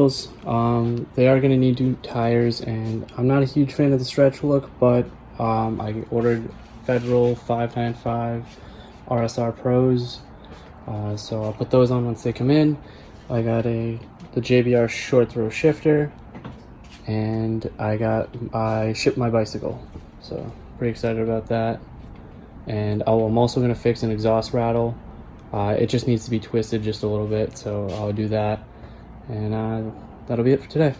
wheels. They are going to need new tires, and I'm not a huge fan of the stretch look, but I ordered Federal 595 RSR Pros, so I'll put those on once they come in. I got the JBR short throw shifter, and I shipped my bicycle, so pretty excited about that. And I'm also going to fix an exhaust rattle. It just needs to be twisted just a little bit, so I'll do that. And that'll be it for today.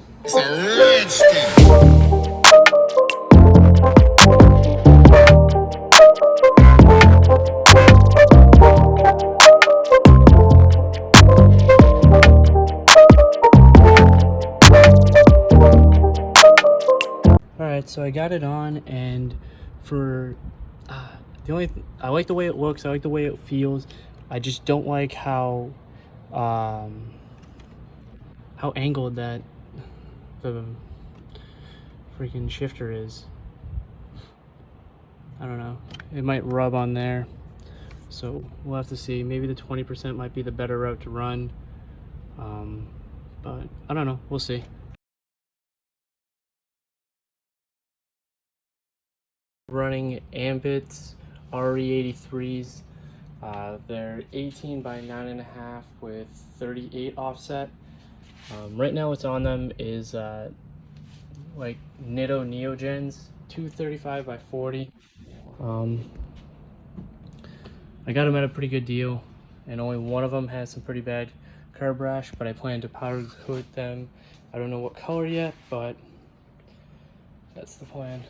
Alright, so I got it on, and for I like the way it looks, I like the way it feels. I just don't like how angled that the freaking shifter is. I don't know, it might rub on there, so we'll have to see. Maybe the 20% might be the better route to run, but I don't know, we'll see. Running Ambits RE83s. They're 18 by 9.5 with 38 offset. Right now what's on them is like Nitto Neogens 235 by 40. I got them at a pretty good deal, and only one of them has some pretty bad curb rash, but I plan to powder coat them. I don't know what color yet, but that's the plan.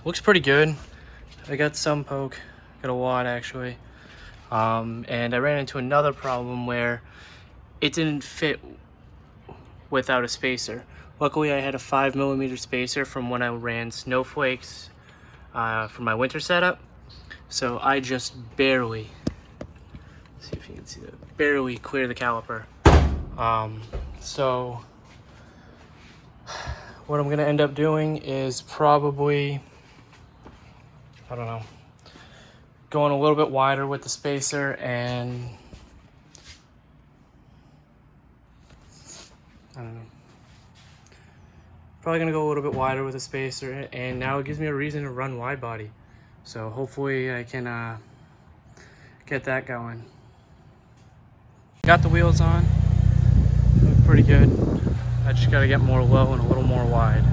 Looks pretty good. I got some poke, got a lot actually, and I ran into another problem where it didn't fit without a spacer. Luckily I had a 5mm spacer from when I ran snowflakes for my winter setup, so I just barely, see if you can see that, barely clear the caliper. So what I'm gonna end up doing is probably, I don't know, going a little bit wider with the spacer, and I don't know, probably gonna go a little bit wider with the spacer, and now it gives me a reason to run wide body. So hopefully I can get that going. Got the wheels on, look pretty good. I just gotta get more low and a little more wide.